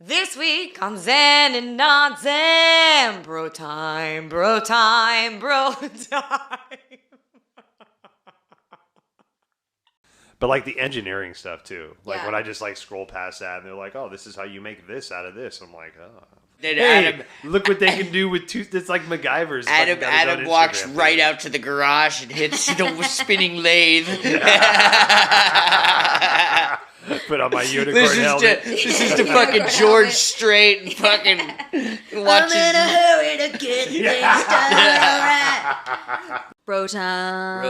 This week on Zen and not Zen, BroTime, BroTime, BroTime. But like the engineering stuff too. Like Yeah. when I just like scroll past that and they're like, oh, this is how you make this out of this. I'm like, oh. Then Hey, look what they can do with two. It's like MacGyver's. Adam walks right out to the garage and hits the spinning lathe. Put on my unicorn helmet. This is the fucking George Strait and fucking watches. I'm in a hurry to get things done. All right. BroTime.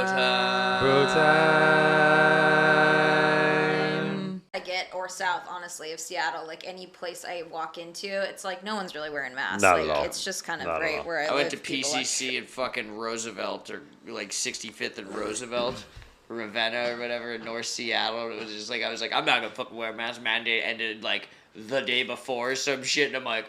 BroTime. I get or south, honestly, of Seattle. Like any place I walk into, it's like no one's really wearing masks. Not like at all. it's just kind of Not at right all. where I I live. went to people are- PCC at fucking Roosevelt or like 65th and Roosevelt. Ravenna or whatever in North Seattle. It was just like I was like, I'm not gonna fucking wear a mask. Mandate ended like the day before or some shit, and I'm like,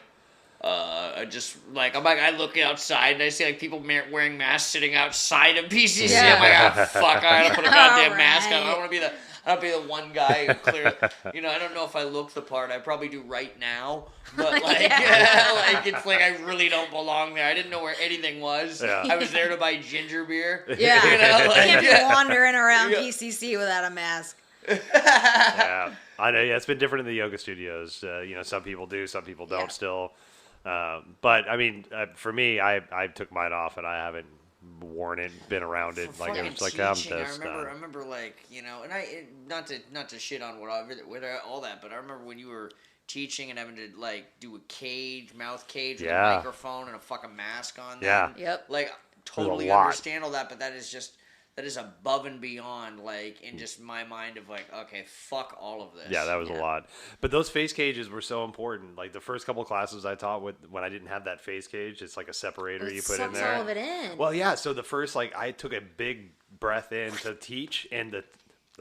I look outside and I see like people wearing masks sitting outside of PCC. Yeah. I'm like, fuck, I gotta put a goddamn All mask on. I right. don't want to be the. I don't be the one guy who clearly, I don't know if I look the part. I probably do right now, but like, like it's like I really don't belong there. I didn't know where anything was. Yeah. I was there to buy ginger beer. Yeah, You know, you like- can't be wandering around Yeah. PCC without a mask. Yeah, I know. Yeah, it's been different in the yoga studios. Some people do, some people don't Yeah. still. But I mean, for me, I took mine off and I haven't worn it, been around it. For Like it fucking was like I'm teaching, I just. remember, like, and not to shit on all that, but I remember when you were teaching and having to like do a mouth cage with a Yeah. microphone and a fucking mask on. Yeah. Yep. Like totally lot. understand all that, but that is above and beyond, like, in just my mind of like, okay, fuck all of this. Yeah, that was a Yeah. lot. But those face cages were so important. Like the first couple classes I taught when I didn't have that face cage, it's like a separator It you put in sucks there. all of it in. Well, yeah. So the first, like, I took a big breath in to teach, and the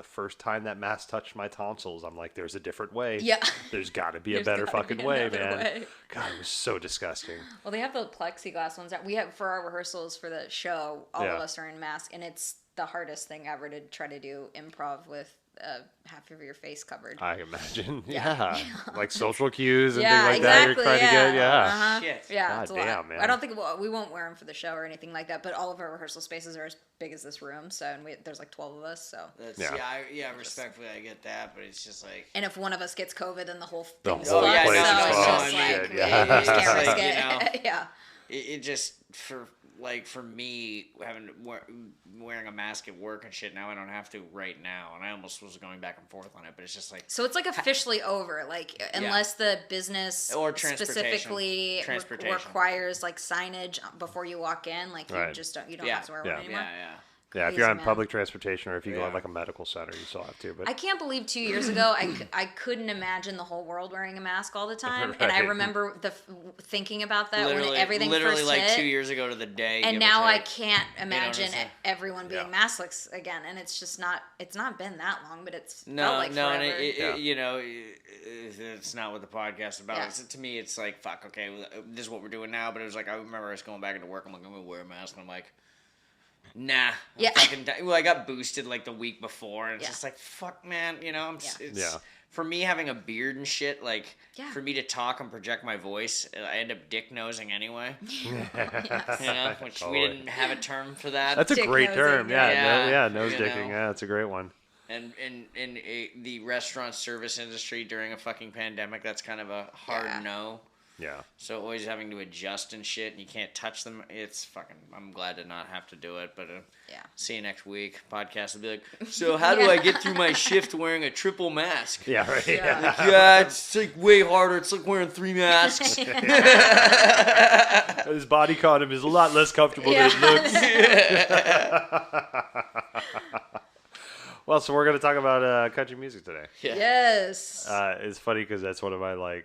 first time that mask touched my tonsils, I'm like, "There's a different way. Yeah. There's got to be a There's better gotta fucking be way, another man." way. God, it was so disgusting. Well, they have the plexiglass ones that we have for our rehearsals for the show. All Yeah. of us are in masks, and it's the hardest thing ever to try to do improv with half of your face covered. I imagine. Yeah. Yeah. Like social cues and Yeah, things like that. You're exactly, trying to yeah. get. Yeah. Uh-huh. Shit. Yeah, God it's a damn, lot. man. I don't think we won't wear them for the show or anything like that. But all of our rehearsal spaces are as big as this room, so there's like 12 of us. So, That's, Yeah. respectfully, I get that, but it's just like. and if one of us gets COVID, then the whole The thing's whole fucked. place So is it's fucked. just Oh, like shit, we yeah. just can't It's risk like, it. Yeah. It just for me wearing a mask at work and shit. Now I don't have to right now, and I almost was going back and forth on it, but it's just like So it's like officially over, like unless the business Or transportation. specifically requires like signage before you walk in, like you Right. just don't Yeah. have to wear one Yeah. anymore. yeah. Yeah, if Crazy, you're on man. public transportation or if you go Yeah. to like a medical center, you still have to. But I can't believe 2 years ago I couldn't imagine the whole world wearing a mask all the time, and I Right. remember thinking about that when Literally, everything literally first like hit. 2 years ago to the day. And give or now I take. can't imagine understand? everyone being Yeah. maskless again, and it's just not. It's not been that long, but it's felt No, like no, and forever. it's not what the podcast is about. Yeah. To me, it's like, fuck, okay, this is what we're doing now. But it was like, I remember us going back into work. I'm like, I'm gonna wear a mask, and I'm like, nah. Yeah. Well, I got boosted like the week before, and it's Yeah. just like, fuck, man. Yeah. For me, having a beard and shit, like, Yeah. for me to talk and project my voice, I end up dick nosing anyway. Yes. Which Totally. we didn't have a term for that. that's a Dick great nosing, term. yeah. Yeah, nose You dicking. know. Yeah, that's a great one. And in the restaurant service industry during a fucking pandemic, that's kind of a hard Yeah. no. Yeah. So always having to adjust and shit, and you can't touch them. It's fucking. I'm glad to not have to do it, but Yeah. see you next week. Podcast will be like, so how do I get through my shift wearing a triple mask? Yeah, right. Yeah. Yeah. Yeah, it's like way harder. It's like wearing 3 masks. His body condom is a lot less comfortable Yeah. than it looks. Well, so we're going to talk about country music today. Yeah. Yes. It's funny because that's one of my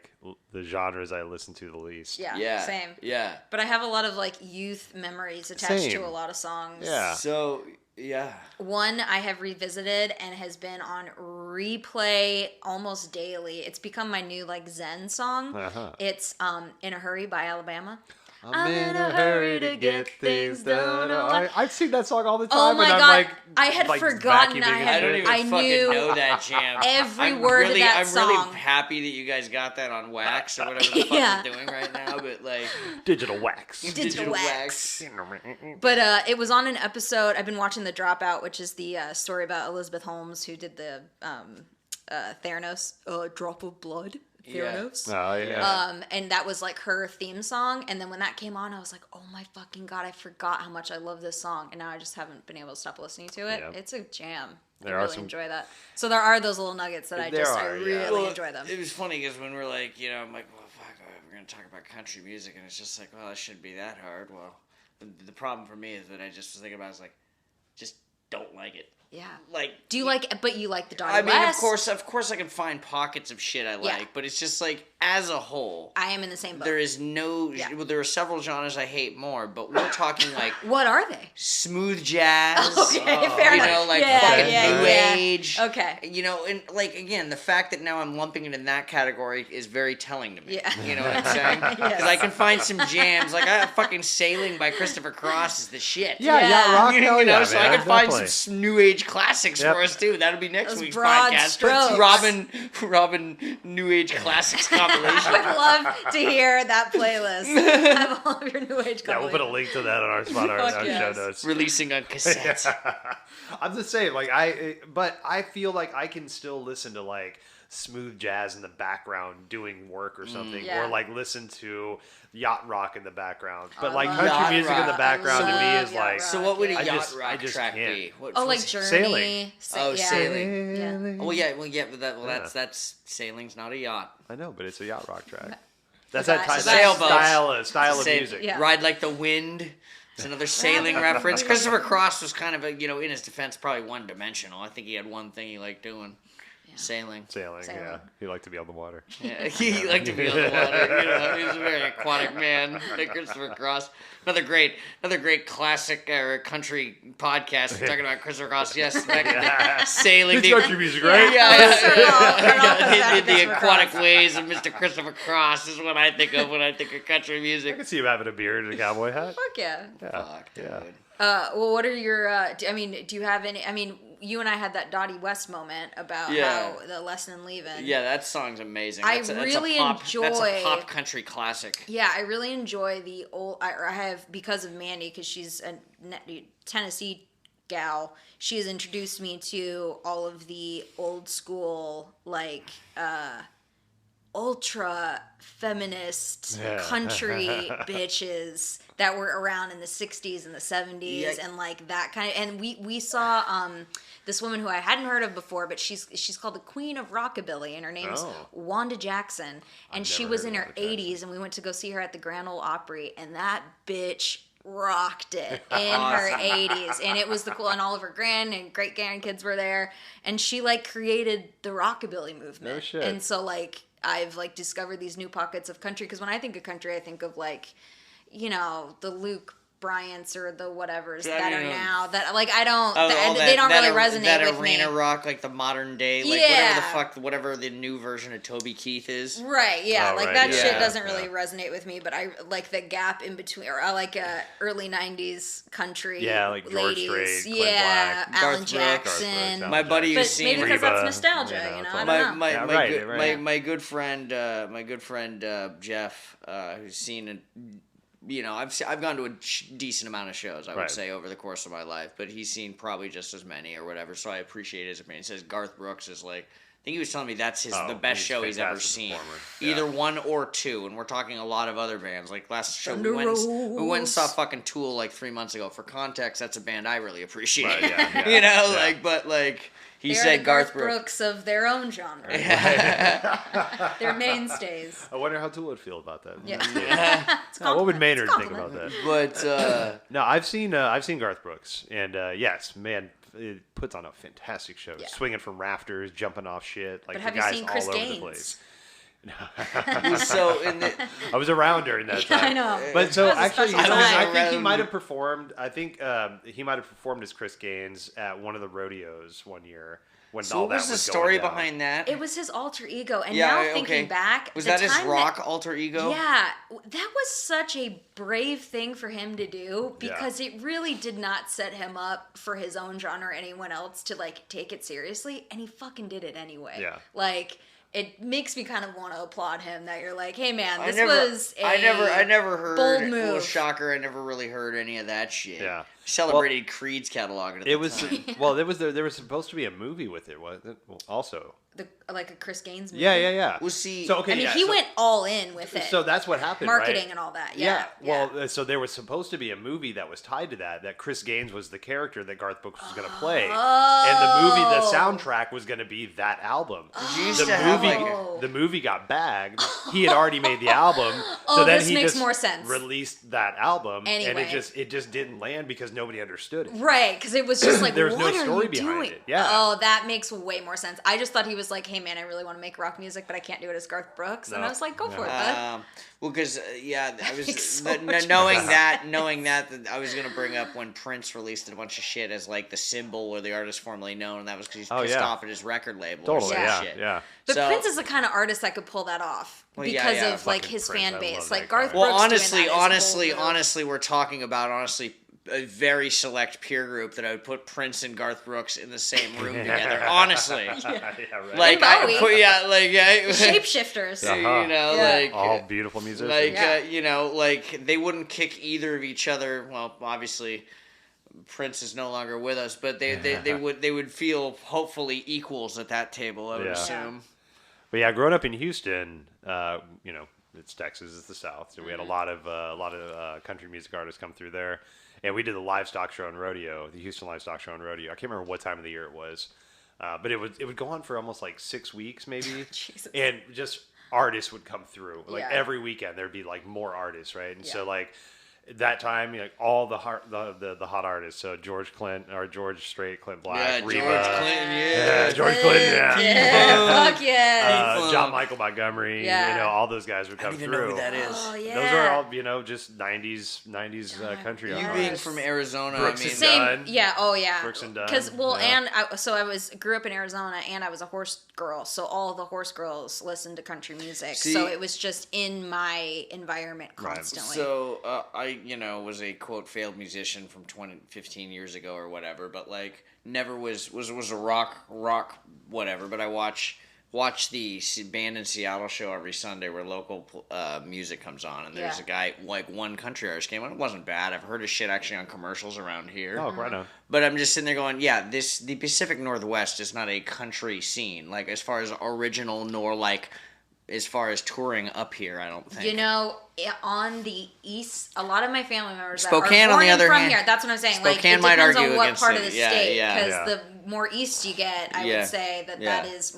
the genres I listen to the least. Yeah. Yeah. Same. Yeah. But I have a lot of like youth memories attached Same. to a lot of songs. Yeah. So yeah. One I have revisited and has been on replay almost daily. It's become my new like Zen song. Uh-huh. It's In a Hurry by Alabama. I'm in a hurry to get things done. I've seen that song all the time. Oh my and I'm God. like, I had forgotten vacuuming I and had- I don't shit. even I fucking knew know that jam. every I'm word of really, that I'm song. really happy that you guys got that on wax or whatever the fuck Yeah. you're doing right now, but like Digital wax. Digital wax. But it was on an episode. I've been watching The Dropout, which is the story about Elizabeth Holmes, who did the Theranos, Drop of Blood. Yeah. Theranos. Oh yeah. And that was like her theme song. And then when that came on, I was like, oh my fucking God, I forgot how much I love this song. And now I just haven't been able to stop listening to it. Yeah. It's a jam. There I are really some- enjoy that. So there are those little nuggets that I There I are, really yeah. enjoy them. It was funny because when we're like, I'm like, well, fuck, we're gonna talk about country music, and it's just like, well, it shouldn't be that hard. Well, the problem for me is that I just was thinking about, it, I was like, just don't like it. Yeah. Like, Do you like, but you like the Donny I mean, West? of course, I can find pockets of shit I like, Yeah. but it's just like, as a whole, I am in the same boat. there is no. Yeah. Well, there are several genres I hate more, but we're talking like What are they? smooth jazz. Okay, fair enough. Like Yeah, fucking yeah, new yeah. age. Okay. And like again, the fact that now I'm lumping it in that category is very telling to me. Yeah. You know what I'm saying? Because Yes. I can find some jams. Like fucking Sailing by Christopher Cross is the shit. Yeah, Yeah. yacht rock. You Hell yeah, know, so man, I can find definitely. some new age classics Yep. for us too. That'll be next Those week's broad podcast. strokes. Robin New Age Classics I compilation. would love to hear that playlist. Have all of your new age Yeah, we'll put a link to that on our spot, our Fuck show yes. notes. Releasing on cassette. I'm just saying, like but I feel like I can still listen to like smooth jazz in the background doing work or something, Yeah. or like listen to yacht rock in the background. But I like love country yacht music in the rock. background I to me love is yacht like rock. So what would a I yacht just- I rock just track can't. be? Oh, like what's- Journey. Sailing. Oh, yeah. Sailing. Yeah. Oh yeah, but Yeah. that's sailing's not a yacht. I know, but it's a yacht rock track. That's That- that Sailboats. style of Say- music. Yeah. Ride like the wind. It's another sailing reference. Christopher Cross was kind of in his defense, probably one dimensional. I think he had one thing he liked doing. Sailing. Sailing, Sailing. yeah. He liked to be on the water. Yeah, he liked to be on the water. He was a very aquatic man. Christopher Cross. Another great classic country podcast. We're talking about Christopher Cross. Yes, back in the sailing. It's the- country music, right? Yeah, Circle. It all comes back to the Christopher aquatic Cross. ways of Mr. Christopher Cross is what I think of when I think of country I music. can see him having a beard and a cowboy hat. Fuck yeah. Yeah. Fuck, dude. Yeah. Well, what are your? Do you have any? I mean, you and I had that Dottie West moment about Yeah. how the lesson in leaving. Yeah, that song's amazing. I That's a really pop, That's enjoy- a pop country classic. Yeah, I really enjoy the old. I have because of Mandy, because she's a Tennessee gal. She has introduced me to all of the old school, like ultra feminist Yeah. country bitches that were around in the 60s and the 70s Yeah. and like that kind of. And we saw this woman who I hadn't heard of before, but she's called the Queen of Rockabilly, and her name's Oh. Wanda Jackson, and I've she never was heard in of her Wanda Jackson. 80s, and we went to go see her at the Grand Ole Opry, and that bitch rocked it in her 80s, and it was the cool, and all of her grand and great grandkids were there, and she like created the rockabilly movement. No shit. And so like I've like discovered these new pockets of country, because when I think of country, I think of like, the Luke Bryants or the whatevers Yeah, that you are know. now that like I don't Oh, they don't really that resonate with arena me. rock, like the modern day, like Yeah. whatever the new version of Toby Keith is. Right, yeah, Oh, like right, that yeah, shit doesn't yeah. really resonate with me, but I like the gap in between, or I like early 90s country Yeah, like George ladies. Strait, Clint Yeah, Black, Alan Garth Brooks. Jackson. Garth My Brooks, buddy But who's seen maybe because that's Reba, nostalgia, you know, you know, it's I all- don't know. my Yeah, my, right, good, right. my good friend Jeff, who's seen it. I've gone to a decent amount of shows, I would Right. say, over the course of my life, but he's seen probably just as many or whatever. So I appreciate his opinion. He says Garth Brooks is like, I think he was telling me that's the Oh, best he's show a he's ever fantastic seen. performer. Yeah. Either one or two, and we're talking a lot of other bands. Like last show we Thunder went and Rose. saw fucking Tool like 3 months ago. For context, that's a band I really appreciate. Right, yeah, you know, yeah. He They are said the Garth Brooks of their own genre. They're mainstays. I wonder how Tool would feel about that. Yeah. It's Oh, what would compliment. Maynard It's think about compliment. that? But No, I've seen Garth Brooks, and yes, man, it puts on a fantastic show. Yeah. Swinging from rafters, jumping off shit, like But the have you guy's seen all Chris over Gaines? the place. so in the I was around during that time. I know. But so That was a actually, special I time. think he might have performed. I think he might have performed as Chris Gaines at one of the rodeos one year. when So all what that was the was story going down. behind that? It was his alter ego, and Yeah, now okay. thinking back, Was the that his time rock alter ego? Yeah, that was such a brave thing for him to do Yeah. because it really did not set him up for his own genre or anyone else to like take it seriously, and he fucking did it anyway. Yeah. Like it makes me kind of want to applaud him that you're like, hey man, I this never heard. bold move. Well, shocker! I never really heard any of that shit. Yeah. Celebrated Creed's catalog at the It was time. well. There was supposed to be a movie with it, wasn't it? Well, also. Like a Chris Gaines movie. Yeah. Well, see, So okay, I mean, yeah, he went all in with it. So that's what happened, marketing right? and all that. Yeah. Well, so there was supposed to be a movie that was tied to that. Chris Gaines was the character that Garth Brooks was going to play, and the soundtrack was going to be that album. you used to have The movie got bagged. He had already made the album, Oh, so then this he makes just more sense. released that album, and Anyway. it just didn't land because nobody understood it. Right, because it was just like, There was what no are story you behind doing? it. Yeah. Oh, that makes way more sense. I just thought he was like, hey man, I really want to make rock music, but I can't do it as Garth Brooks. And No. I was like, go for it, Well, bud. because I was Makes so much knowing that I was gonna bring up when Prince released a bunch of shit as like the symbol or the artist formerly known, and that was because he's pissed off at his record label. Totally, or some yeah, shit. yeah. But So- Prince is the kind of artist that could pull that off Well, because yeah, of like fucking his Prince, fan I base. love Like that Garth guy. Brooks. Well, doing that is a bold move. honestly, we're talking about a very select peer group that I would put Prince and Garth Brooks in the same room together. Honestly, Yeah, right. like Bowie. you Shapeshifters. Uh-huh. know, Yeah. like all beautiful musicians. like Yeah. you know, like they wouldn't kick either of each other. Well, obviously, Prince is no longer with us, but they would feel hopefully equals at that table. I would Yeah. assume. But yeah, growing up in Houston, it's Texas, it's the South, so we had a lot of country music artists come through there, and we did the livestock show and rodeo, the Houston livestock show and rodeo. I can't remember what time of the year it was, but it would go on for almost like 6 weeks maybe, Jesus. and just artists would come through like Yeah. every weekend. There'd be like more artists, right? And so Yeah. like. That time, all the hot artists. So George Strait, Clint Black, Yeah, Reba, George Clinton. Yeah. George Clinton, yeah. Yeah, fuck yeah. Funk. John Michael Montgomery, Yeah. all those guys would I come don't even through. know who that is. Oh yeah. Those are all, just 90s country You artists. being from Arizona, Brooks I mean, and Same, Dunn. yeah, oh yeah. Brooks and Dunn, Because yeah. and I grew up in Arizona, and I was a horse girl, so all the horse girls listened to country music. See- so it was just in my environment Right. constantly. So I, was a quote failed musician from 15 years ago or whatever, but like never was a rock whatever. But I watch the band in Seattle show every Sunday where local music comes on, and there's Yeah. a guy, like one country artist came on. It wasn't bad. I've heard his shit actually on commercials around here. Oh, right on. But I'm just sitting there going, yeah, the Pacific Northwest is not a country scene, like as far as original nor like as far as touring up here, I don't think. On the east, a lot of my family members Spokane, that are on born the other from hand- here. That's what I'm saying. Like Spokane it might depends argue on what against part it. of the Yeah, state. yeah. Because Yeah. the more east you get, I Yeah. would say that Yeah. that is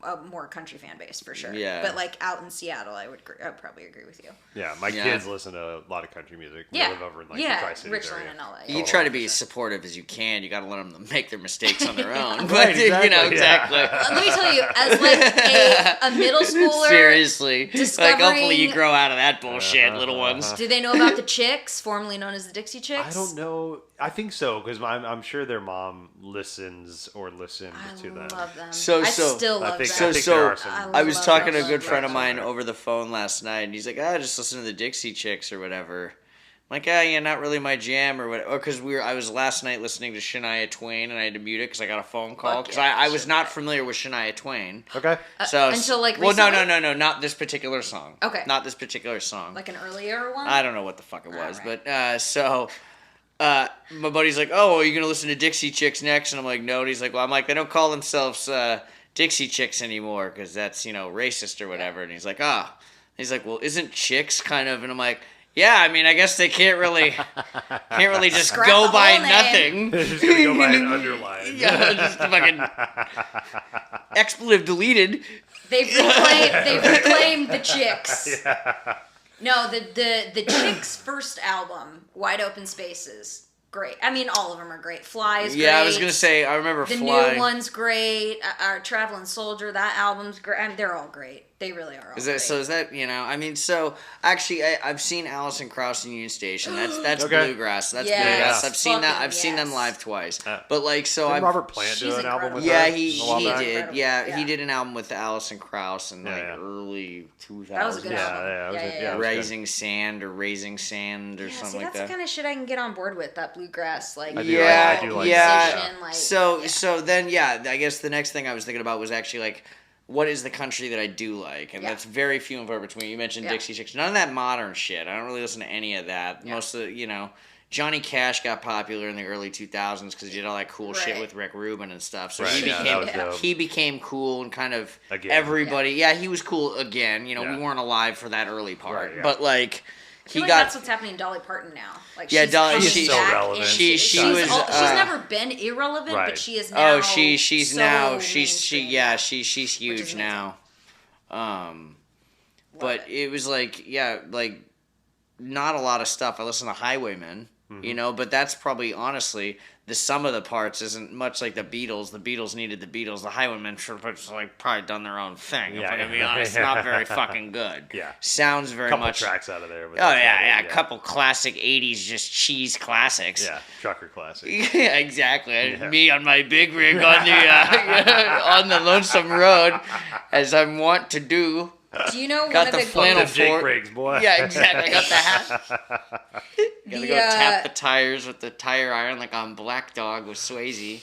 a more country fan base for sure. Yeah. But like out in Seattle, I would probably agree with you. Yeah, my Yeah. kids listen to a lot of country music. We Yeah. live over in the Yeah, Tri-Cities Richland area. and all that. You Yeah. try to be as supportive as you can. You got to let them make their mistakes on their own. Right, But exactly, yeah. exactly. Let me tell you, as like a middle schooler, Seriously, like hopefully you discovering- grow out of that bullshit, little ones. do they know about the Chicks, formerly known as the Dixie Chicks? I don't know. I think so because I'm sure their mom listens or listened to them. I love them. So- I so- still I love think- them. I think So- there are some. I was love talking to a them. good friend of Right. mine over the phone last night, and he's like, "I just listen to the Dixie Chicks or whatever." I'm like, yeah, not really my jam or whatever. Because I was last night listening to Shania Twain, and I had to mute it because I got a phone call. Because yeah, I was not familiar with Shania Twain. Okay. So until, like, well, no, recently? not this particular song. Okay. Not this particular song. Like an earlier one? I don't know what the fuck it was, Alright. but my buddy's like, "Oh, are you gonna listen to Dixie Chicks next?" And I'm like, "No." And he's like, "Well," I'm like, "They don't call themselves Dixie Chicks anymore because that's racist or whatever." And he's like, "Ah." He's like, "Well, isn't chicks kind of?" And I'm like, "Yeah, I mean, I guess they can't really just Scrap go the by whole name. nothing." They're just gonna go by an underline. Yeah, just fucking expletive deleted. They've reclaimed the Chicks. No, the Chicks' first album, Wide Open Spaces, great. I mean, all of them are great. Fly is great. Yeah, I was gonna say, I remember the Fly. new one's great. Our Traveling Soldier, that album's great. I mean, they're all great. They really are. All Is that great. so? Is that I mean, so actually, I've seen Alison Krauss in Union Station. That's Okay. bluegrass. That's Yes. bluegrass. I've seen that. Fucking I've seen them yes. live twice. But like, so Did I've Robert Plant She's do an album with yeah, her? he a while back? did. Incredible. Yeah, he Yeah. did an album with Alison Krauss in Yeah. early 2000s. That was a good Yeah, album. yeah, it was Yeah, a- yeah, yeah, yeah. it was good. Raising Sand or Yeah, something see, like that's that. the kind of shit I can get on board with. That bluegrass, like I do Yeah, like that. yeah. musician, like, So yeah. so then I guess the next thing I was thinking about was actually like, what is the country that I do like? And Yeah. that's very few and far between. You mentioned Yeah. Dixie Chicks. None of that modern shit. I don't really listen to any of that. Yeah. Most of Johnny Cash got popular in the early 2000s because he did all that cool shit Right. with Rick Rubin and stuff. So Right, he yeah, became that was dope. he became cool and kind of Again. everybody. Yeah, he was cool again. Yeah. We weren't alive for that early part, Right, yeah. but like I he feel like got. that's what's happening to Dolly Parton now. Like Yeah, she's Dolly- coming she's so back relevant. and She she's was, never been irrelevant, Right. but she is now. Oh, she's so now she's mainstream. she's huge amazing. now. But it. it was like not a lot of stuff. I listen to Highwaymen, but that's probably honestly the sum of the parts isn't much like the Beatles. The Beatles needed the Beatles. The Highwaymen should have like probably done their own thing. If Yeah, I'm gonna be yeah. honest, not very fucking good. Yeah. Sounds very Couple much. tracks out of there. But Oh that's yeah, about it, yeah, a couple classic '80s just cheese classics. Yeah, trucker classic. Yeah, exactly. Yeah. Me on my big rig on the on the lonesome road, as I'm wont to do. Do you know Got one the of the flannel Them Jake for- Briggs, boy. Yeah, exactly. I got the hat. Gotta The, go tap the tires with the tire iron like on Black Dog with Swayze.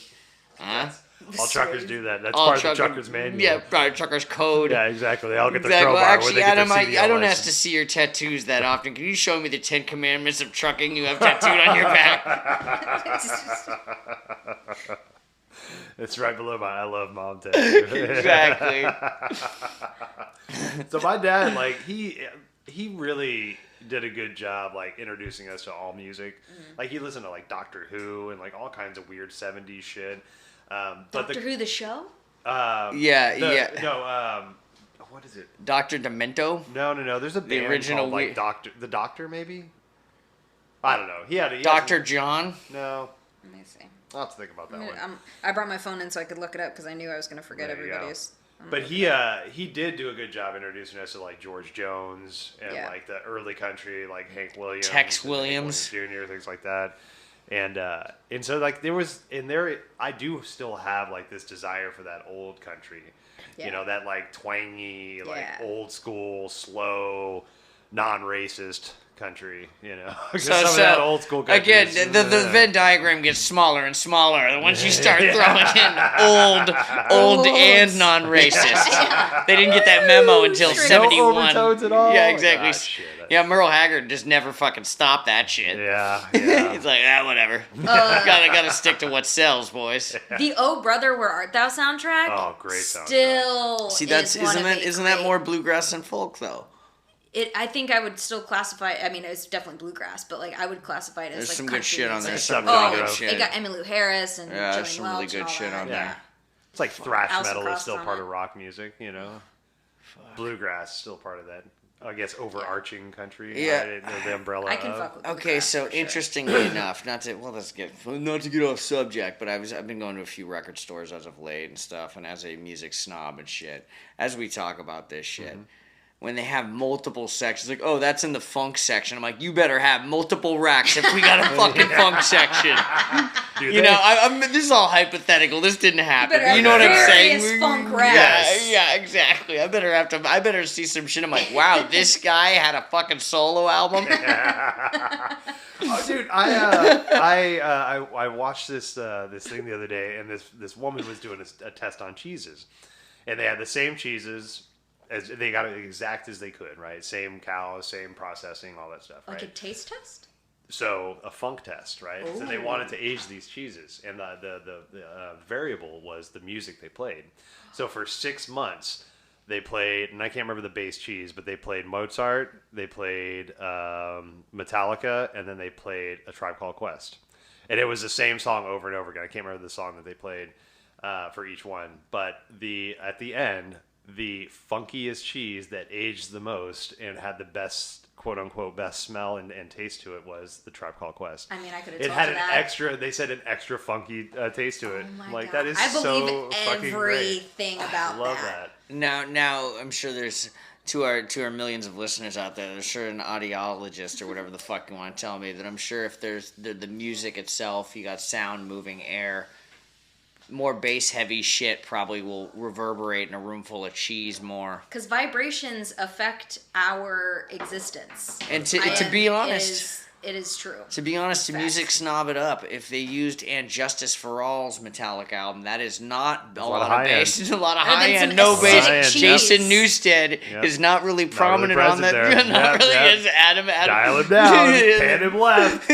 Huh? All truckers do that. That's All part of the trucker- trucker's manual. Yeah, right, trucker's code. Yeah, exactly. They all get their Exactly. crowbar Well, where actually, they get Adam, their CDL I don't license. ask to see your tattoos that often. Can you show me the 10 Commandments of trucking you have tattooed on your back? It's right below my I love mom tattoo. Exactly. So my dad, like, he really did a good job, like, introducing us to all music. Like, he listened to, like, Doctor Who and, like, all kinds of weird 70s shit. But Doctor Who the show? Yeah. No, what is it? Dr. Demento? No. There's a band original called, like, we- The Doctor, maybe? I don't know. He Dr. has- John? No. Let me see. I'll have to think about that one. I brought my phone in so I could look it up because I knew I was going to forget There you go. everybody's. But he did do a good job introducing us to like George Jones and Yeah. like the early country, like Hank Williams, Tex and Hank Williams. Jr., things like that. And so like there was in there, I do still have like this desire for that old country, Yeah. that like twangy, like Yeah. old school, slow, non-racist country, 'Cause So, some of that old school country again, is- the Venn diagram gets smaller and smaller once you start throwing in old and non-racist. They didn't get that memo until no 71. overtones at all. Yeah, exactly. Ah, shit. Yeah, Merle Haggard just never fucking stopped that shit. Yeah. He's like, whatever. Gotta stick to what sells, boys. The Oh Brother, Where Art Thou soundtrack. Oh, great soundtrack. Still, See, that's is one of the isn't that great- more bluegrass than folk though? I think I would still classify. I mean, it's definitely bluegrass, but like I would classify it as There's like some good country shit on there. music. Some Oh, really good it shit. got Emmylou Harris and Yeah, there's Joni some really Welch good and all shit that. on Yeah. there. It's like thrash Alison metal is Krauss still on part it. of rock music, Bluegrass is still part of that. I guess overarching country. Yeah. The umbrella. I can of. fuck with. Okay, bluegrass so for sure. interestingly enough, not to get off subject, but I've been going to a few record stores as of late and stuff, and as a music snob and shit, as we talk about this shit. When they have multiple sections, like, oh, that's in the funk section. I'm like, you better have multiple racks if we got a fucking funk section. Dude, I'm this is all hypothetical. This didn't happen. better You know what I'm have saying? various funk Yeah, racks. yeah, exactly. I better see some shit. I'm like, wow, this guy had a fucking solo album. Oh, dude, I watched this thing the other day, and this woman was doing a test on cheeses, and they had the same cheeses as they got it exact as they could, right? Same cows, same processing, all that stuff, right? Like a taste test. So a funk test, right? So they Ooh. wanted to age these cheeses, and the variable was the music they played. So for 6 months, they played, and I can't remember the base cheese, but they played Mozart, they played Metallica, and then they played A Tribe Called Quest, and it was the same song over and over again. I can't remember the song that they played for each one, but at the end, the funkiest cheese that aged the most and had the best, quote unquote, best smell and taste to it was the Tribe Called Quest. I mean, I could have It told had you an that. extra, they said an extra funky taste to it. Oh my like, God. that is I so believe fucking great. everything about Love that. Now, I'm sure there's to our millions of listeners out there. There's sure an audiologist or whatever the fuck you want to tell me that I'm sure if there's the music itself, you got sound, moving air. More bass heavy shit probably will reverberate in a room full of cheese more. Because vibrations affect our existence. And to be honest, it is true. To be honest, to Fact. music snob it up, if they used And Justice for All's Metallic album, that is not a lot of bass. It's a lot of high end, no bass. Jason Newsted is not really prominent on that. Not really as Adam. Dial him down. Pan him left.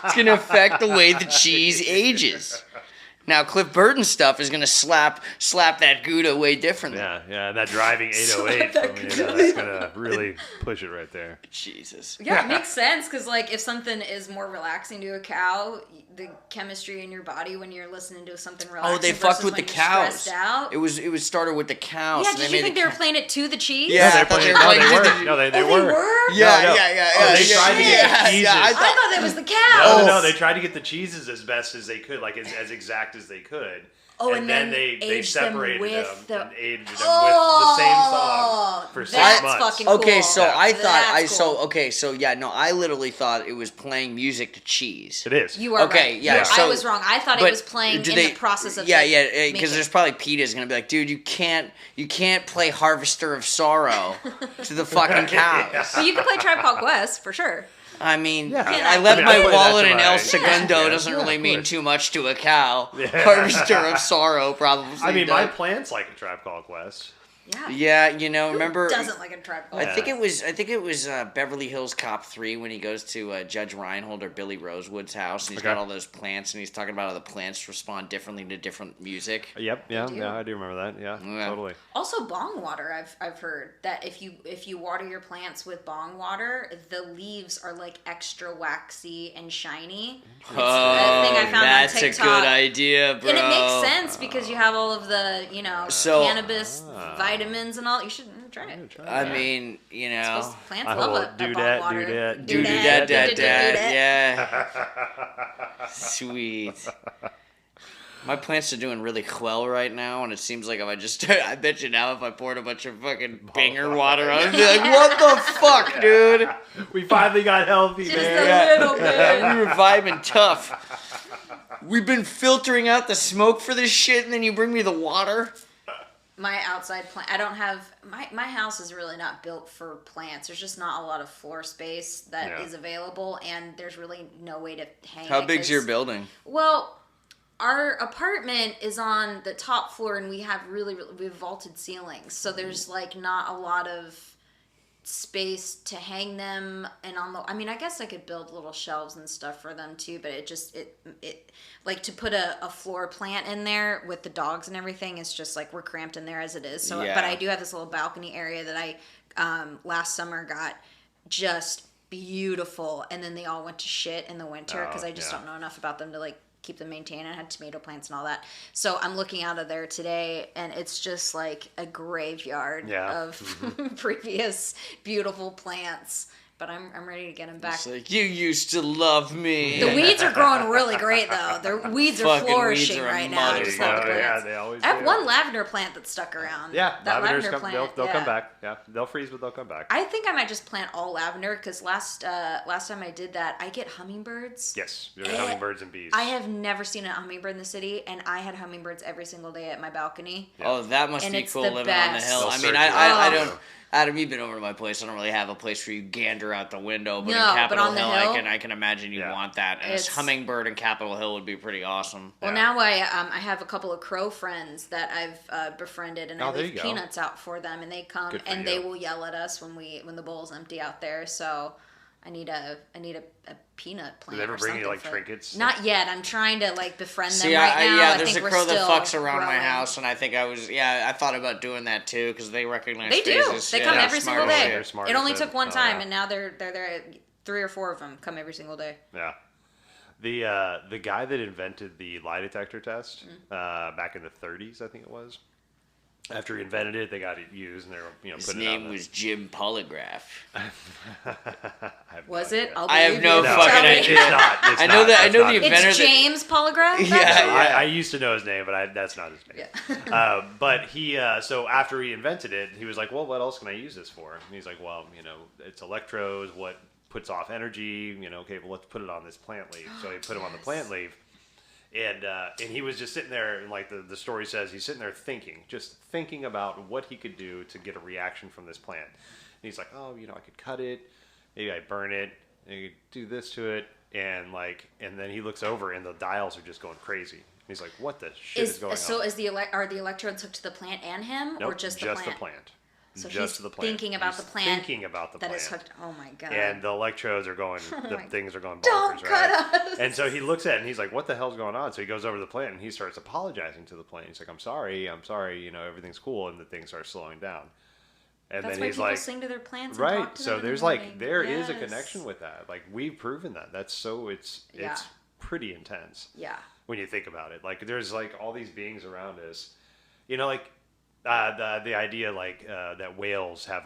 It's going to affect the way the cheese ages. Now, Cliff Burton's stuff is going to slap that Gouda way differently. Yeah, and that driving 808 from that's going to really push it right there. Jesus. Yeah, it makes sense because, like, if something is more relaxing to a cow, the chemistry in your body when you're listening to something relaxing. Oh, they fucked with the cows. Out. It was started with the cows. Yeah, so did you think they were playing it to the cheese? Yeah, they were. No, they were. Yeah. They tried to get the cheeses. I thought that was the cows. No, they tried to get the cheeses as best as they could, like as exact as they could. Oh, and then they separated them and aged them with Oh, the same song for 6 that's months. fucking cool. Okay, so I thought That's cool. I literally thought it was playing music to cheese. It is. You are okay, right. yeah. I was wrong. I thought it was playing in the process of because there's probably PETA's gonna be like, dude, you can't play Harvester of Sorrow to the fucking cows. But you can play Tribe Called Quest for sure. I mean, Yeah. I left my wallet in El Segundo. Yeah, Doesn't really of mean course. too much to a cow. Yeah. Harvester of Sorrow, probably. I mean, my plant's like a Tribe Called Quest. Yeah. Yeah, you know, Who remember? doesn't like a Tribe Called I Quest? think it was Beverly Hills Cop 3 when he goes to Judge Reinhold or Billy Rosewood's house and he's got all those plants and he's talking about how the plants respond differently to different music. Yep, yeah, I do remember that. Yeah, totally. Also, bong water. I've heard that if you water your plants with bong water, the leaves are like extra waxy and shiny. Oh, thing I found that's on a TikTok. good idea, bro. And it makes sense because you have all of the cannabis vitamins and all. You should try it. I mean, you know, plants love a do bong that, water. do that, that. yeah. Sweet. My plants are doing really well right now, and it seems like if I just I bet you now if I poured a bunch of fucking banger water on it, I'd be like, what the fuck, dude? We finally got healthy, Just man. a little bit. We were vibing tough. We've been filtering out the smoke for this shit, and then you bring me the water? My outside plant, I don't have, my house is really not built for plants. There's just not a lot of floor space that is available, and there's really no way to hang How it, big's your building? Well, our apartment is on the top floor, and we have we have vaulted ceilings, so there's like not a lot of space to hang them. And I guess I could build little shelves and stuff for them too, but it like to put a floor plant in there with the dogs and everything, it's just like we're cramped in there as it is. So but I do have this little balcony area that I last summer got just beautiful, and then they all went to shit in the winter because I just don't know enough about them to like keep them maintained. I had tomato plants and all that. So I'm looking out of there today, and it's just like a graveyard of previous beautiful plants. But I'm ready to get them back. It's like, you used to love me. The weeds are growing really great, though. The weeds are flourishing right now. mother Just like the plants. They always I have do. one lavender plant that's stuck around. Yeah, that lavenders lavender plant. they'll come back. Yeah, they'll freeze, but they'll come back. I think I might just plant all lavender because last time I did that, I get hummingbirds. Yes, there's hummingbirds and bees. I have never seen a hummingbird in the city, and I had hummingbirds every single day at my balcony. Yeah. Oh, that must And be it's cool the living on the best. hill. They'll I mean, search I you. don't. Adam, you've been over to my place. I don't really have a place where you gander out the window, but No, in but Capitol on the Hill, hill? I can imagine you want that. And a It's- hummingbird in Capitol Hill would be pretty awesome. Well, now I have a couple of crow friends that I've befriended, and I there leave you go. peanuts out for them, and they come Good for and you. they will yell at us when the bowl's empty out there. So I need a peanut plant. Do they ever or bring you something like for- trinkets? Not yet. I'm trying to like befriend See, them right now. yeah, I there's think a we're crow that still fucks around my growing. house, and I think I thought about doing that too because they recognize They do. faces. They Yeah, come they're every smart single as day. shit. They're smart It only as took shit. one Oh, time, yeah. and now they're there. 3 or 4 of them come every single day. Yeah. The guy that invented the lie detector test back in the 30s, I think it was, After he invented it, they got it used, and they were His putting it on name was Jim Polygraph. Was it? I have no No, fucking it's idea. not. It's I know not. that. I That's know not the his inventor. It's James Polygraph? Yeah, That's- I used to know his name, but that's not his name. Yeah. But he, so after he invented it, he was like, well, what else can I use this for? And he's like, well, it's electrodes, what puts off energy, okay, well, let's put it on this plant leaf. So he put him on the plant leaf. And he was just sitting there, and like the story says, he's sitting there just thinking about what he could do to get a reaction from this plant. And he's like, oh, I could cut it, maybe I burn it, and I could do this to it, and then he looks over, and the dials are just going crazy. And he's like, what the shit is going on? So are the electrodes hooked to the plant and him, Nope, or just the plant? So just he's to the plant. thinking about He's the plant. Thinking about the That plant. is hooked. Oh my god. And the electrodes are going, my things are going bonkers, Don't right? cut us. And so he looks at it and he's like, what the hell's going on? So he goes over to the plant and he starts apologizing to the plant. He's like, I'm sorry, everything's cool. And the thing starts slowing down. And That's then why he's people like, sing to their plants and talk right. to So them in the there's morning. there is a Yes. connection with that. Like we've proven that. It's Yeah. pretty intense. Yeah. When you think about it, like there's like all these beings around us, the idea that whales have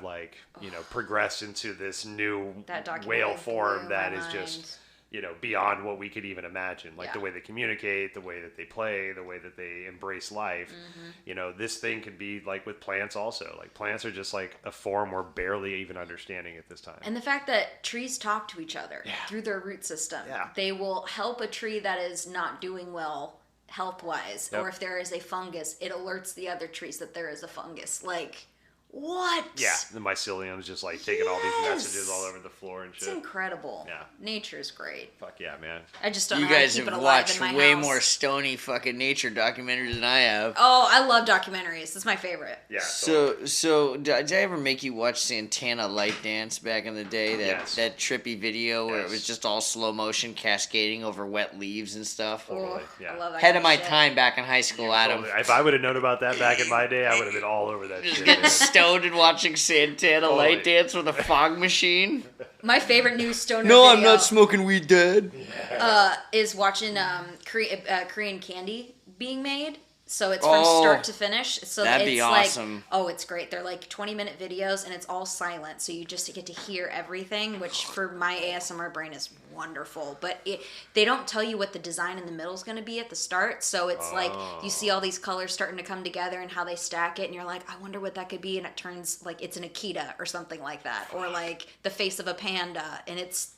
progressed into this new That documentary whale form blew that my is mind. just beyond what we could even imagine. Like the Yeah. way they communicate, the way that they play, the way that they embrace life. Mm-hmm. This thing could be like with plants also. Like plants are just like a form we're barely even understanding at this time. And the fact that trees talk to each other through their root system. Yeah. They will help a tree that is not doing well health-wise. Yep. Or if there is a fungus, it alerts the other trees that there is a fungus. Like, what? Yeah, the mycelium's just like taking all these Yes. messages all over the floor and It's shit. incredible. Yeah. Nature's great. Fuck yeah, man. I just don't You know how to guys keep it have alive watched in my way house. more stony fucking nature documentaries than I have. Oh, I love documentaries. It's my favorite. Yeah. So did I ever make you watch Santana Light Dance back in the day? Yes. That trippy video where it Yes. was just all slow motion cascading over wet leaves and stuff. Totally, Oh, yeah. I love that Head kind of my shit. time back in high school, Adam. Totally. If I would have known about that back in my day, I would have been all over that Just shit. getting man. stoned and watching Santana Totally. Light Dance with a fog machine. My favorite new stoner No, I'm video, not smoking weed, Dad. is watching Korean candy being made. So it's from Oh, start to finish. So that'd it's be like, awesome. oh, it's great. They're like 20-minute videos and it's all silent. So you just get to hear everything, which for my ASMR brain is wonderful. But they don't tell you what the design in the middle is going to be at the start. So it's like you see all these colors starting to come together and how they stack it. And you're like, I wonder what that could be. And it turns like it's an Akita or something like that. Or like the face of a panda. And it's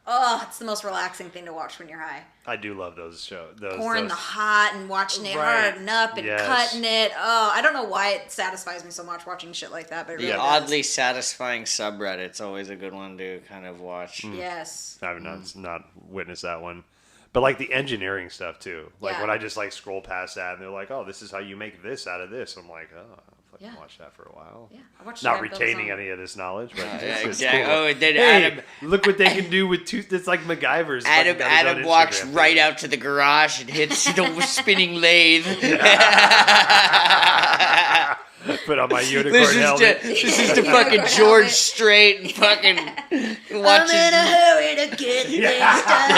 the most relaxing thing to watch when you're high. I do love those shows. Pouring the hot and watching it Right. harden up and Yes. cutting it. Oh, I don't know why it satisfies me so much watching shit like that, but it really Yeah. does. Oddly satisfying subreddit's always a good one to kind of watch. Yes. I've not witnessed that one. But like the engineering stuff too. Like Yeah. when I just like scroll past that and they're like, oh, this is how you make this out of this. I'm like, oh, I'll fucking Yeah. watch that for a while. Yeah. I watched Not that build retaining song. any of this knowledge, but Yeah, it's exactly. cool. Oh, and then Hey, Adam- look what they can do with it's like MacGyver's. fucking got his own Adam walks Instagram right page. out to the garage and hits the spinning lathe. Put on my unicorn This helmet. is the fucking George Strait and fucking I'm watches. in a hurry to get things done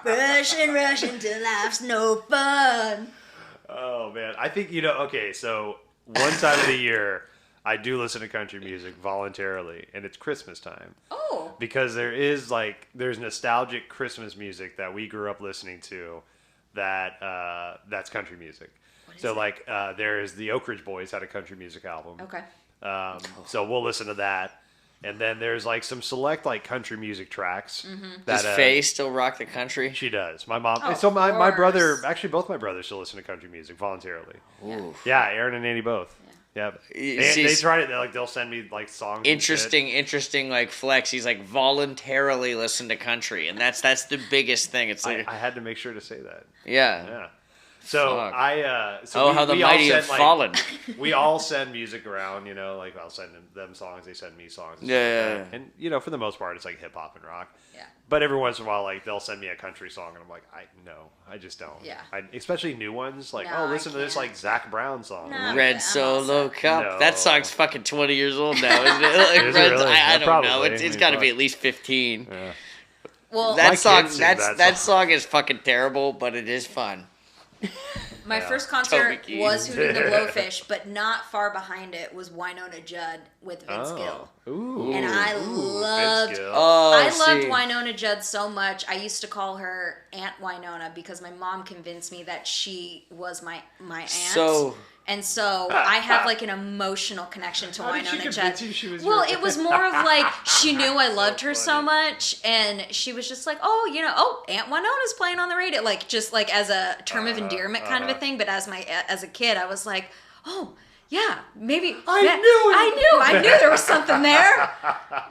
alright. Rushing till life's no fun. Oh man, I think okay, so one time of the year I do listen to country music voluntarily, and it's Christmas time Oh. because there's nostalgic Christmas music that we grew up listening to that's country music. So like there's the Oak Ridge Boys had a country music album. Okay. So we'll listen to that. And then there's like some select like country music tracks Does that Faye still rock the country? she does. My mom. Oh, so of my brother, course. actually both my brothers still listen to country music voluntarily. Ooh. Yeah, Aaron and Andy both. Yeah. See, They tried it. They'll send me like songs. and shit. Interesting like flex. He's like voluntarily listen to country, and that's the biggest thing. It's like I had to make sure to say that. yeah. Yeah. So Fuck. how the mighty have fallen. We all send music around, like I'll send them songs, they send me songs. And Yeah, stuff yeah, like that. And for the most part, it's like hip hop and rock. Yeah. But every once in a while, like they'll send me a country song, and I'm like, I just don't. Yeah. Especially new ones, like No, oh, I listen to this can't. like Zach Brown song. No. Red I'm Solo also- Cup. No. That song's fucking 20 years old now, isn't it? Like, Is it Red- really? I Yeah, don't know. probably. It's I mean, got to fuck. be at least 15. Yeah. Well, That My song, kids sing that that song is fucking terrible, but it is fun. My first concert Toby Keith. was Hootie and the Blowfish, but not far behind it was Winona Judd with Vince Gill. Ooh. And I loved Vince Gill. I loved Winona Judd so much. I used to call her Aunt Winona because my mom convinced me that she was my aunt. And so I have like an emotional connection to Winona Judd. Well, it was more of like she knew I loved her so much, and she was just like, oh, Aunt Winona's playing on the radio, like just like as a term of endearment kind of a thing. But as a kid, I was like, oh. Yeah, maybe. I knew there was something there.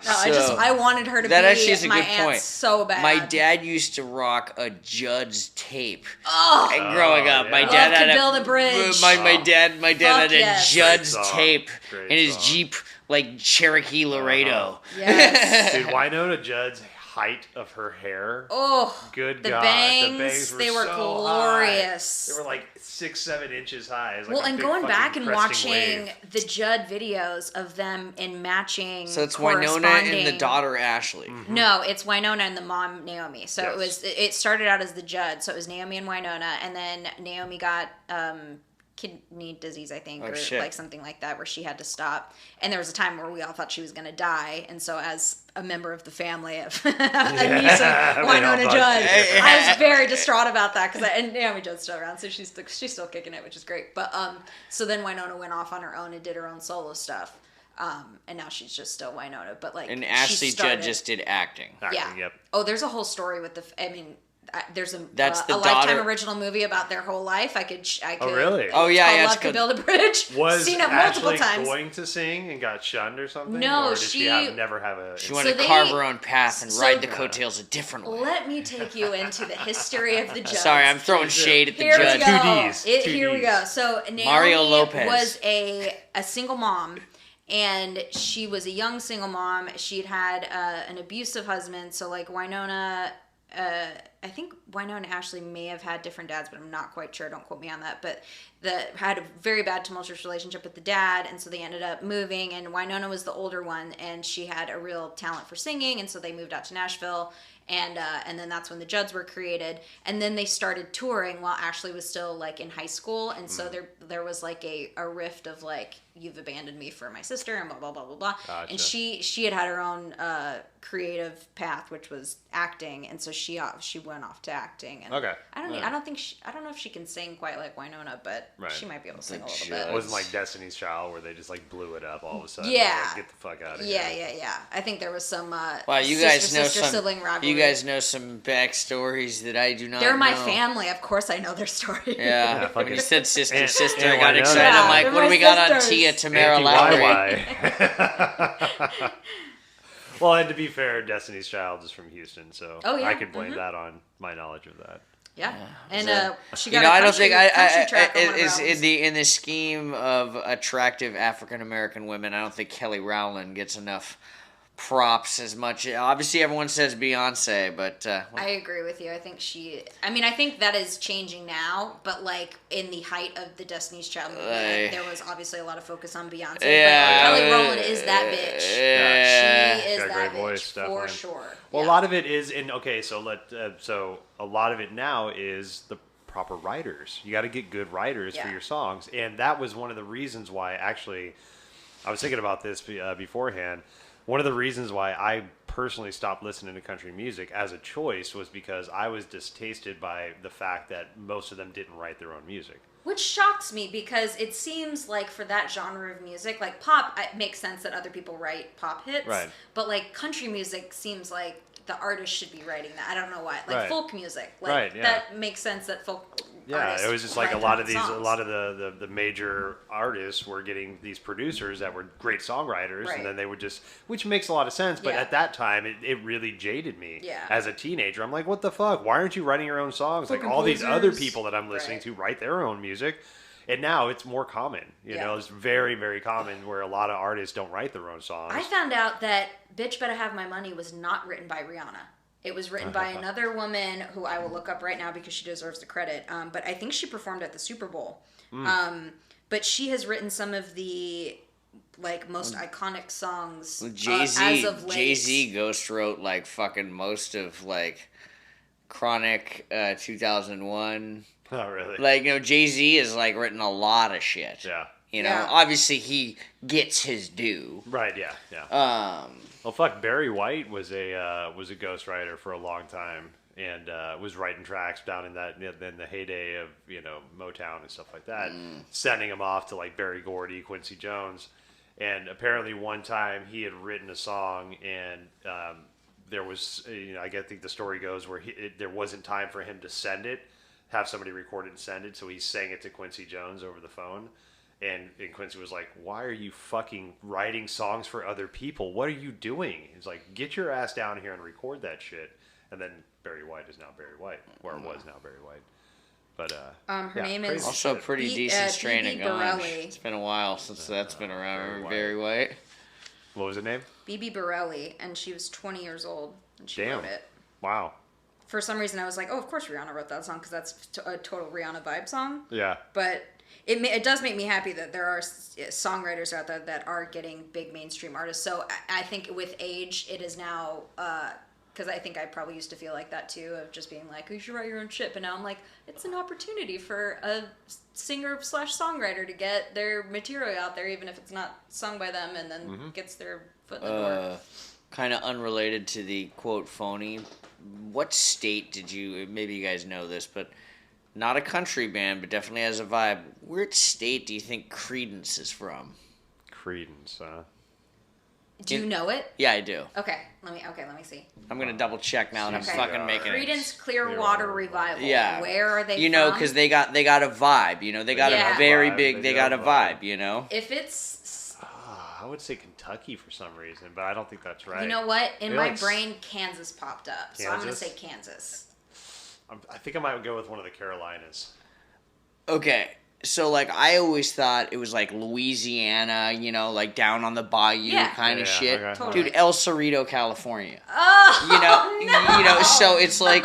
No, I wanted her to be my aunt so bad. My dad used to rock a Judd's tape. And growing up, my dad had build a bridge. My dad had a Judd's tape Great in his song. Jeep, like Cherokee Laredo. Yes. Dude, Winona Judd's height of her hair. Oh, good the God. bangs, The bangs they were so glorious. High. They were like 6-7 inches high. It was like well, a and big going back fucking and cresting watching wave. the Judd videos of them in matching. So it's Winona and the daughter Ashley. Mm-hmm. No, it's Winona and the mom Naomi. So Yes. it started out as the Judd. So it was Naomi and Winona, and then Naomi got kidney disease, I think, like something like that, where she had to stop. And there was a time where we all thought she was going to die. And so as a member of the family of a niece of Winona Judd, I was very distraught about that and Naomi Judd's still around, so she's still kicking it, which is great. But so then Winona went off on her own and did her own solo stuff. And now she's just still Winona, but like. And Ashley Judd just did acting. Yeah. Yep. Oh, there's a whole story with there's a the Lifetime original movie about their whole life. I could. Oh, really? Oh, yeah, Love to Build a Bridge. Was seen it multiple Ashley times. going to sing and got shunned or something? No, or did she never have a. She wanted to carve her own path and ride the coattails a different way. Let me take you into the history of the Judds. Sorry, I'm throwing shade at the Here Judds. we go. Here we go. So Naomi Mario Lopez was a single mom. And she was a young single mom. She'd had an abusive husband. So like Winona, I think Winona and Ashley may have had different dads, but I'm not quite sure. Don't quote me on that. But had a very bad tumultuous relationship with the dad, and so they ended up moving. And Winona was the older one, and she had a real talent for singing, and so they moved out to Nashville. And then that's when the Judds were created. And then they started touring while Ashley was still like in high school. And so there was like a rift of like, you've abandoned me for my sister and blah, blah, blah, blah, blah. Gotcha. And she had her own creative path, which was acting. And so she went off to acting. And Okay. I don't know if she can sing quite like Winona, but she might be able to sing a little bit. It wasn't like Destiny's Child where they just like blew it up all of a sudden. Yeah. Like, get the fuck out of here. Yeah. I think there was some you guys know sibling rivalry. You guys know some backstories that I do not. They're my know. family. Of course, I know their story. Yeah, when you said sister, And I got Winona. excited. I'm like, They're what do my we got on sisters. Tia Tamara Lowry? YY. Well, and to be fair, Destiny's Child is from Houston, so I could blame that on my knowledge of that. Yeah, and she got. I don't think country track on one of her is albums. in the scheme of attractive African American women. I don't think Kelly Rowland gets enough props as much. Obviously, everyone says Beyonce, but I agree with you. I think I think that is changing now, but like in the height of the Destiny's Child movement, there was obviously a lot of focus on Beyonce. Yeah. But Kelly Rowland is that bitch. She is Got a that great voice, bitch definitely. for sure. Well, a lot of it is so a lot of it now is the proper writers. You got to get good writers for your songs, and that was one of the reasons why. Actually, I was thinking about this beforehand. One of the reasons why I personally stopped listening to country music as a choice was because I was distasted by the fact that most of them didn't write their own music. Which shocks me because it seems like for that genre of music, like pop, it makes sense that other people write pop hits. Right. But like country music seems like the artist should be writing that. I don't know why. Like folk music. Like that makes sense that folk artists it was just like a write lot of their own songs. a lot of the major artists were getting these producers that were great songwriters, and then they would just, which makes a lot of sense. But at that time, it really jaded me as a teenager. I'm like, what the fuck? Why aren't you writing your own songs? Like all these other people that I'm listening to write their own music. And now it's more common. You know, it's very, very common where a lot of artists don't write their own songs. I found out that Bitch Better Have My Money was not written by Rihanna. It was written by another woman who I will look up right now because she deserves the credit. But I think she performed at the Super Bowl. But she has written some of the like most iconic songs as of late. Jay-Z ghost wrote like fucking most of like Chronic 2001. Oh, really? Like, Jay-Z has, like, written a lot of shit. Yeah. Obviously he gets his due. Right, yeah. Well, fuck, Barry White was a ghostwriter for a long time and was writing tracks down in the heyday of, Motown and stuff like that, sending them off to, like, Berry Gordy, Quincy Jones. And apparently one time he had written a song and there was, I think the story goes where there wasn't time for him to have somebody record it and send it, so he sang it to Quincy Jones over the phone. And Quincy was like, "Why are you fucking writing songs for other people? What are you doing?" He's like, "Get your ass down here and record that shit." And then Barry White is now Barry White, or was now Barry White. But her name is also pretty decent strain of gunge. Borelli. It's been a while since that's been around. Barry Barry White. What was the name? Bibi Borelli, and she was 20 years old and she Damn. wrote it. Wow. For some reason, I was like, "Oh, of course Rihanna wrote that song because that's a total Rihanna vibe song." Yeah. But it does make me happy that there are songwriters out there that are getting big mainstream artists. So I think with age, it is now, because I think I probably used to feel like that too, of just being like, "Oh, you should write your own shit." But now I'm like, it's an opportunity for a singer/songwriter to get their material out there, even if it's not sung by them, and then gets their foot in the door. Kind of unrelated to the quote phony. What state did you? Maybe you guys know this, but. Not a country band, but definitely has a vibe. Which state do you think Creedence is from? Creedence, Do you know it? Yeah, I do. Okay, let me see. I'm gonna double check now, and I'm fucking making it. Creedence Clearwater Revival. Yeah. Where are they? From? Because they got a vibe. They got a very big. They got a vibe. If it's. I would say Kentucky for some reason, but I don't think that's right. You know what? In my brain, Kansas popped up, so I'm gonna say Kansas? Kansas. I think I might go with one of the Carolinas. Okay. So, I always thought it was, Louisiana, like down on the bayou kind of shit. Okay. Totally. Dude, El Cerrito, California. Oh, no. So it's like...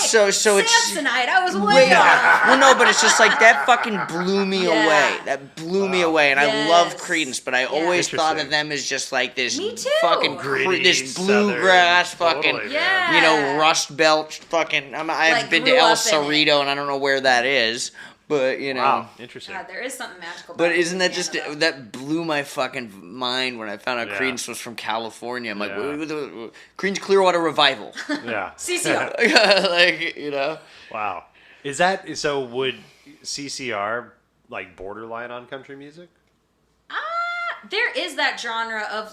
So it's Samsonite. I was way off. Well, no, but it's just that fucking blew me away. That blew me away, and I love Yes. Creedence, but I always thought of them as just this Me too. fucking Gritty, this bluegrass southern, fucking totally, Yeah. Rust Belt fucking. I've been to grew El up in it. Cerrito, and I don't know where that is, but Wow, interesting. God, there is something magical. But about isn't that just Louisiana, that blew my fucking mind when I found out Yeah. Creedence was from California? I'm like, Yeah. Creedence Clearwater Revival, Yeah. CCR. Wow. Is that so? Would CCR borderline on country music? There is that genre of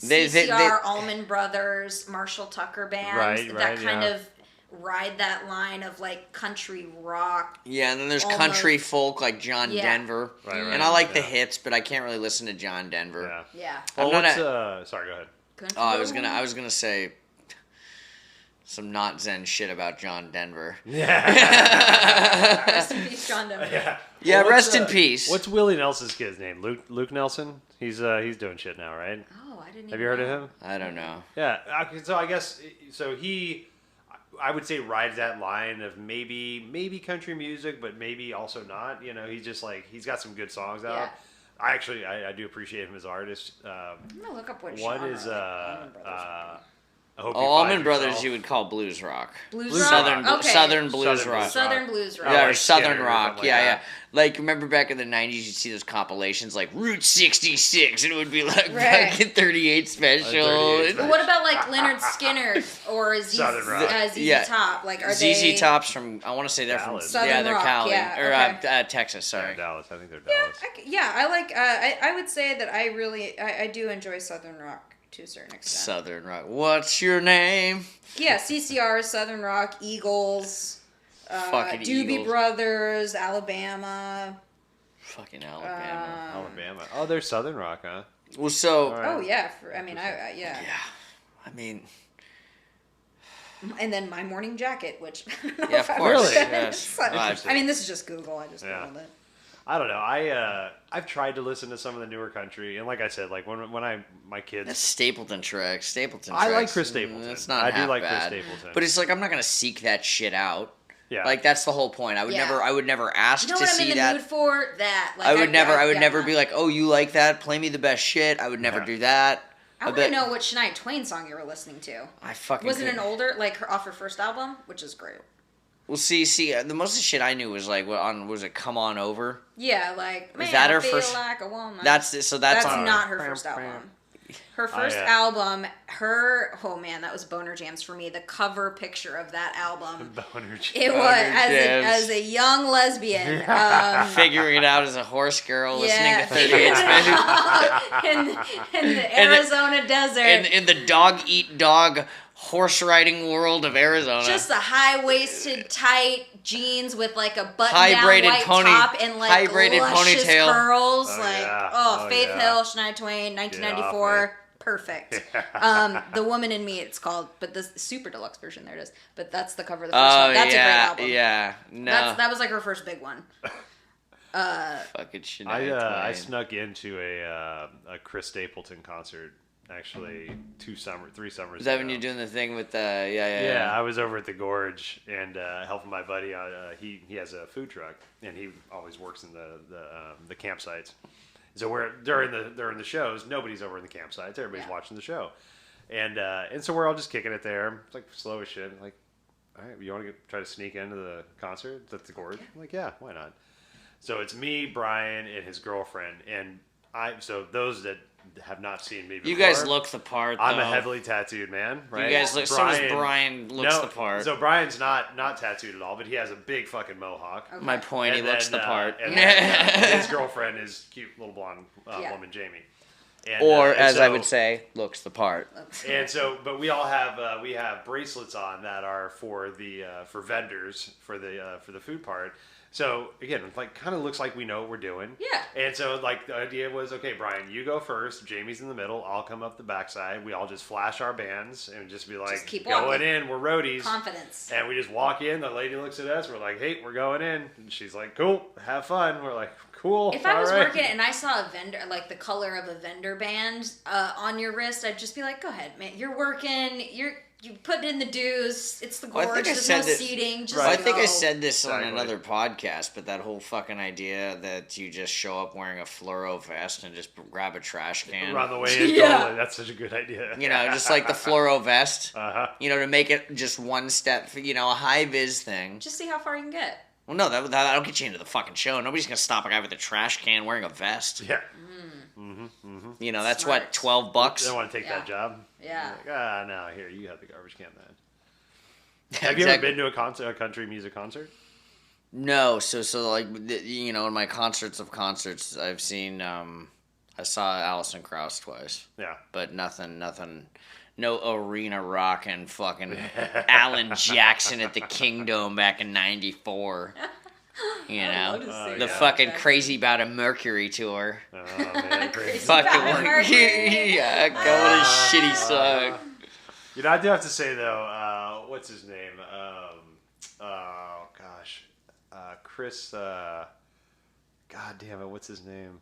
They- CCR, Allman Brothers, Marshall Tucker bands Right, that kind yeah. of ride that line of country rock. Yeah, and then there's Almost. country folk like John Yeah. Denver, Right, and I like the yeah. hits, but I can't really listen to John Denver. Yeah. Yeah. Well, I'm not what's, sorry, go ahead. Country Oh, I was road. gonna say some not zen shit about John Denver. Rest in peace, John Denver. Yeah. Yeah, Well, rest in peace. What's Willie Nelson's kid's name? Luke Nelson. He's doing shit now, right? Oh, I didn't. Have you heard of him? I don't know. Yeah. So I guess I would say rides that line of maybe country music, but maybe also not. He's just he's got some good songs out. Yeah. I do appreciate him as an artist. I'm gonna look up what One genre. is Allman Brothers. I hope Oh, you Allman find Brothers yourself- you would call blues rock. Blues Blues rock. Southern Okay. Southern blues Southern rock. blues Southern blues rock. Yeah, or like Southern Skinner or rock. something Yeah, like yeah. Remember back in the 90s, you'd see those compilations like Route 66, and it would be Right. fucking 38 special. 38 But what about Leonard Skinner or Southern rock. ZZ Yeah. Top? Are ZZ they Top's from, I want to say they're Dallas. from, Southern they're rock, Cali. yeah, Or okay. Texas, sorry. Dallas. I think they're Dallas. I like. I would say that I do enjoy Southern rock to a certain extent. Southern rock. What's your name? Yeah, CCR, Southern rock, Eagles, Fucking Doobie Eagles. Brothers, Alabama. Fucking Alabama. Alabama. Oh, they're Southern rock, huh? Well, so, All right. Oh yeah, yeah. I mean, And then My Morning Jacket, which I don't know Yeah, if of I course, would- yes. I mean, this is just Google. I just Yeah. Googled it. I don't know. I've tried to listen to some of the newer country, and like I said, when my kids. that's Stapleton tracks. I like Chris Stapleton. It's not I do half like bad. Chris Stapleton. But it's I'm not gonna seek that shit out. Yeah. That's the whole point. I would never ask You know to what I'm see in the that. mood for? That. I would never be like, oh, you like that? Play me the best shit. I would never Yeah. do that. I want to know what Shania Twain song you were listening to. I fucking Was it couldn't. an older, off her first album, which is great. Well, see, the most of the shit I knew was like was it Come On Over? Yeah, like man, Is that I her feel first? like a woman. That's That's on not her first album. Her first album, oh man, that was Boner Jams for me. The cover picture of that album. Boner Jams. It was as a young lesbian. Figuring it out as a horse girl listening to 38 in the Arizona desert. In the dog eat dog horse riding world of Arizona. Just the high-waisted, tight jeans with like a button-down white top and like luscious ponytail. curls. Faith yeah. Hill, Shania Twain, 1994. Perfect. The Woman in Me, it's called, but the super deluxe version, there it is. But that's the cover of the first one. That's a great album. Yeah, no. That was like her first big one. Fucking Shania Twain. I snuck into a Chris Stapleton concert. Actually, 3 summers Is that ago. when you're doing the thing with the Yeah, I was over at the Gorge and helping my buddy. He has a food truck and he always works in the campsites. So during the shows, nobody's over in the campsites. Everybody's watching the show, and so we're all just kicking it there. It's like slow as shit. Like, all right, you want to try to sneak into the concert at the Gorge? I'm like, yeah, why not? So it's me, Brian, and his girlfriend, and so those that have not seen me before. You guys look the part, though. I'm a heavily tattooed man, right? You guys look, so does Brian looks the part. So Brian's not tattooed at all, but he has a big fucking mohawk. Okay. My point, he looks the part. And his girlfriend is cute little blonde woman, Jamie. And, as I would say, looks the part. And so, but we all have bracelets on that are for the for vendors for the food part. So again, like kind of looks like we know what we're doing. Yeah. And so like the idea was, okay, Brian, you go first. Jamie's in the middle. I'll come up the backside. We all just flash our bands and just be like, just keep going walking. in. We're roadies. Confidence. And we just walk in. The lady looks at us. We're like, hey, we're going in. And she's like, cool, have fun. We're like, cool. If I was working and I saw a vendor, like the color of a vendor band on your wrist, I'd just be like, go ahead, man. You're working. You put in the dues. It's the Gorge. There's no seating. Just I think I said this on another podcast, but that whole fucking idea that you just show up wearing a fluoro vest and just grab a trash can. Run the way in. Totally. That's such a good idea. You know, just like the fluoro vest. Uh-huh. To make it just one step, a high vis thing. Just see how far you can get. Well, no, that'll get you into the fucking show. Nobody's gonna stop a guy with a trash can wearing a vest. Yeah. That's Smart. what, $12? They don't want to take that job. Yeah. Like, no, here, you have the garbage can then. Have you ever been to a country music concert? No, so like, in my concerts, I've seen, I saw Alison Krauss twice. Yeah. But nothing, no arena rockin' fucking Alan Jackson at the Kingdom back in '94. The fucking Crazy About a Mercury tour. Oh, man, crazy. Fucking yeah, going a shitty song. I do have to say though, what's his name? Chris. God damn it, what's his name?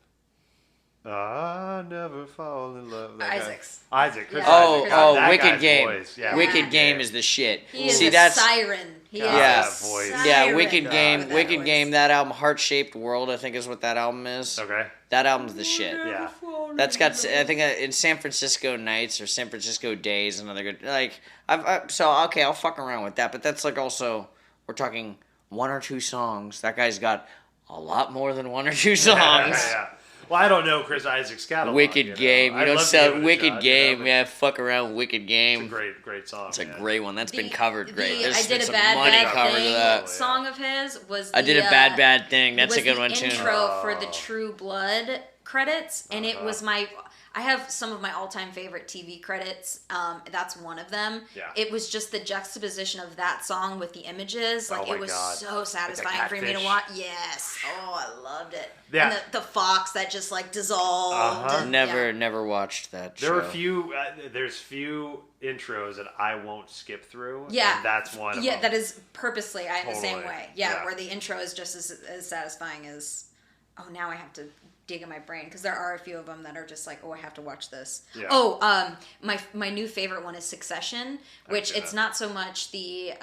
I never fall in love. Isaac. Chris Isaac. Wicked Game. Voice. Yeah, Wicked Game is the shit. He is a siren. He is a voice. Yeah, Wicked Game. Wicked Game. That album, Heart Shaped World, I think is what that album is. Okay. That album's the shit. Yeah. That's got, I think, in San Francisco Nights or San Francisco Days, another good, like, I'll fuck around with that, but that's like also, we're talking 1 or 2 songs. That guy's got a lot more than 1 or 2 songs. Yeah. Well, I don't know Chris Isaac's catalog. Wicked Game. You don't sell Wicked Game. Yeah, fuck around with Wicked Game. It's a great song. It's a great one. That's been covered great. There's I Did been a Bad money Bad covered Thing to that. song of his was I Did a Bad Thing. That's a good one too. Intro for the True Blood credits, and it was I have some of my all-time favorite TV credits. That's one of them. Yeah. It was just the juxtaposition of that song with the images. Like, it was so satisfying like for me to watch. Yes. Oh, I loved it. Yeah. And the fox that just, like, dissolved. And, Never watched that show. There are there's few intros that I won't skip through. Yeah. And that's one of them. Yeah, that is purposely. I am the same Totally. way. Yeah, where the intro is just as satisfying as, now I have to dig in my brain, because there are a few of them that are just like, I have to watch this. Yeah. My new favorite one is Succession, which it's not so much the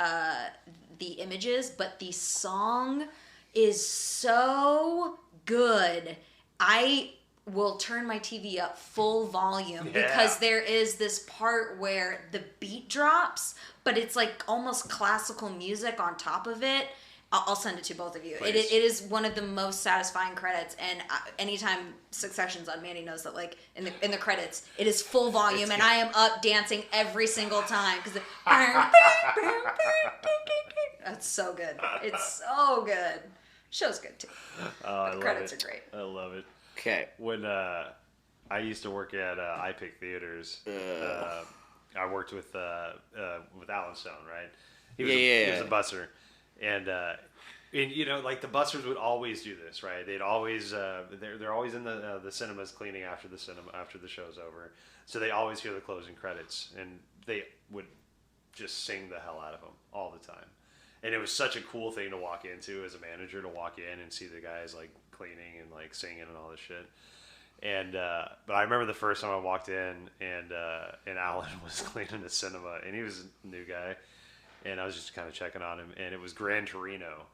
images, but the song is so good. I will turn my TV up full volume because there is this part where the beat drops, but it's like almost classical music on top of it. I'll send it to both of you. It is one of the most satisfying credits, and anytime Succession's on, Mandy knows that like in the credits, it is full volume, and I am up dancing every single time because that's so good. It's so good. Show's good too. The credits are great. I love it. Okay. When I used to work at iPic Theaters, I worked with Alan Stone, right? He was a busser. And you know, like the bussers would always do this, right? They'd always they're always in the cinemas cleaning after the show's over, so they always hear the closing credits, and they would just sing the hell out of them all the time. And it was such a cool thing to walk into as a manager, to walk in and see the guys like cleaning and like singing and all this shit. And but I remember the first time I walked in, and Alan was cleaning the cinema, and he was a new guy. And I was just kind of checking on him, and it was Gran Torino.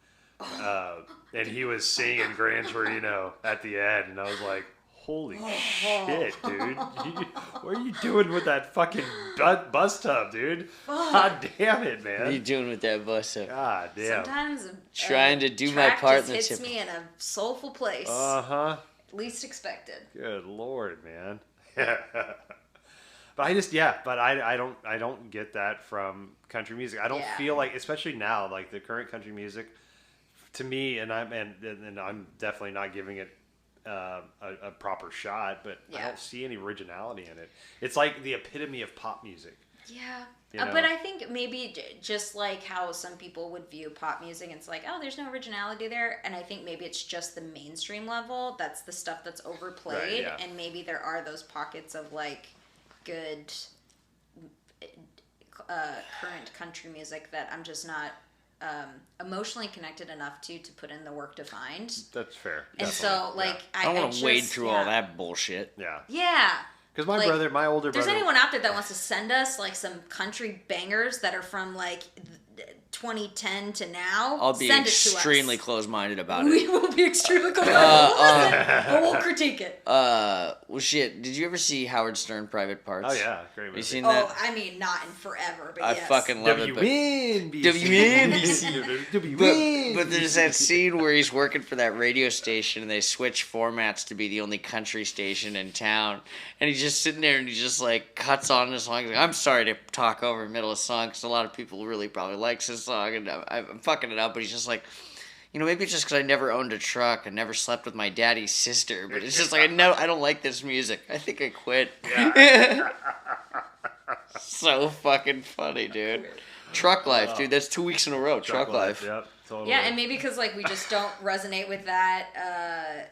And he was singing Gran Torino at the end, and I was like, holy shit, dude. What are you doing with that fucking bus tub, dude? God damn it, man. What are you doing with that bus tub? God damn. Sometimes trying to do my part in the hits me in a soulful place. Least expected. Good Lord, man. But I don't get that from country music. I don't feel like, especially now, like the current country music, to me, and I'm definitely not giving it a proper shot, but I don't see any originality in it. It's like the epitome of pop music. Yeah. You know? But I think maybe just like how some people would view pop music, it's like, oh, there's no originality there. And I think maybe it's just the mainstream level. That's the stuff that's overplayed. Right, and maybe there are those pockets of like good current country music that I'm just not emotionally connected enough to put in the work to find. That's fair. And so, like, I don't want to wade through all that bullshit. Yeah. Yeah. Because my older brother... If there's anyone out there that wants to send us, like, some country bangers that are from, like, 2010 to now, I'll be send it to us. extremely close-minded about it. We will be extremely close-minded. But we'll critique it. Well, shit. Did you ever see Howard Stern Private Parts? Oh, yeah. Great movie. You seen that? Oh, I mean, not in forever, but I yes. fucking love it. WNBC. But there's that scene where he's working for that radio station, and they switch formats to be the only country station in town. And he's just sitting there, and he just, like, cuts on the song. He's like, I'm sorry to talk over the middle of the song, because a lot of people really probably like this song, and I'm fucking it up. But he's just like, you know, maybe it's just because I never owned a truck and never slept with my daddy's sister. But it's just like, I don't like this music. I think I quit. Yeah. So fucking funny, dude. Truck Life, dude. That's 2 weeks in a row. Truck Life. Yep, totally. Yeah, and maybe because, like, we just don't resonate with that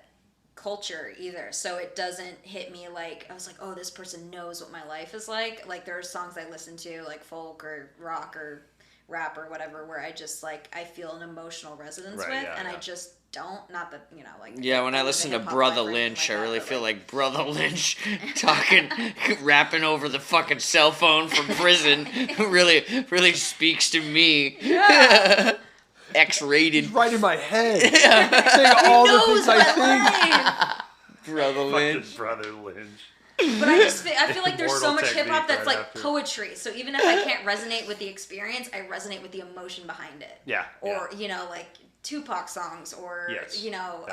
culture either. So it doesn't hit me like, I was like, oh, this person knows what my life is like. Like, there are songs I listen to, like folk or rock or rap or whatever, where I just, like, I feel an emotional resonance with, and I just don't, not that, you know, like... Yeah, when I listen to Brother Lynch, I really feel like Brother Lynch talking, rapping over the fucking cell phone from prison really speaks to me. Yeah. X-rated. He's right in my head. Saying all the things I think. Brother Lynch. Brother Lynch. But I feel like there's so much hip hop that's right like after. poetry. So even if I can't resonate with the experience, I resonate with the emotion behind it. Yeah. Or, you know, like Tupac songs or, you know,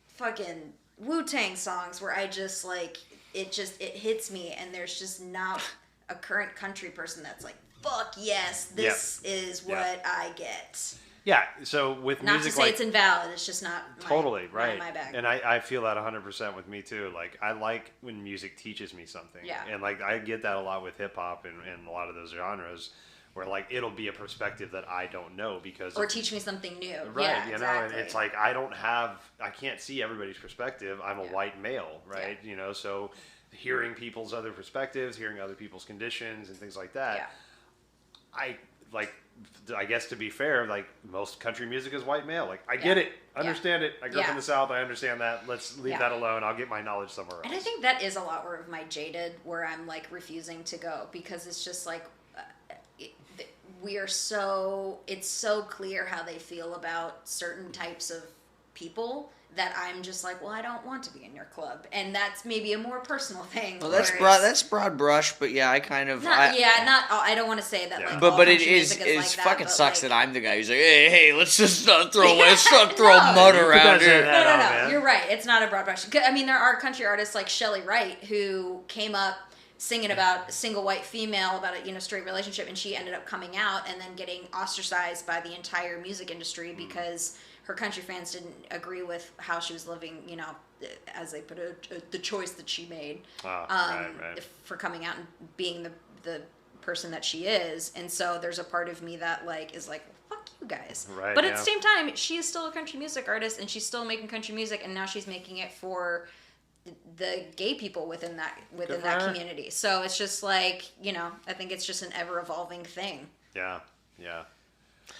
fucking Wu-Tang songs where I just like, it hits me, and there's just not a current country person that's like, fuck yes, this is what I get. Yeah, so with not music, to say like, it's invalid, it's just not totally right. my bag. And I feel that 100% with me too. Like, I like when music teaches me something. Yeah. And like I get that a lot with hip hop and a lot of those genres, where like it'll be a perspective that I don't know because or teach me something new. Right, yeah, you know, exactly. and it's like I can't see everybody's perspective. I'm a white male, right? You know, so hearing people's other perspectives, hearing other people's conditions and things like that. Yeah. I guess to be fair, like most country music is white male. Like I get it, understand it. I grew up in the South. I understand that. Let's leave that alone. I'll get my knowledge somewhere else. And I think that is a lot where of my jaded, where I'm like refusing to go because it's just like it's so clear how they feel about certain types of people that I'm just like, well, I don't want to be in your club, and that's maybe a more personal thing. Well, that's broad brush, but yeah, I kind of I don't want to say that like, but it country is music is like that, fucking sucks like, that I'm the guy who's like, hey, let's just not throw mud around here. No, you're right. It's not a broad brush. I mean, there are country artists like Shelley Wright who came up singing about a single white female about a straight relationship, and she ended up coming out and then getting ostracized by the entire music industry because her country fans didn't agree with how she was living, as they put it, the choice that she made for coming out and being the person that she is. And so there's a part of me that is like, fuck you guys. Right, but at the same time, she is still a country music artist, and she's still making country music, and now she's making it for the gay people within that community. So it's just like, I think it's just an ever evolving thing. Yeah,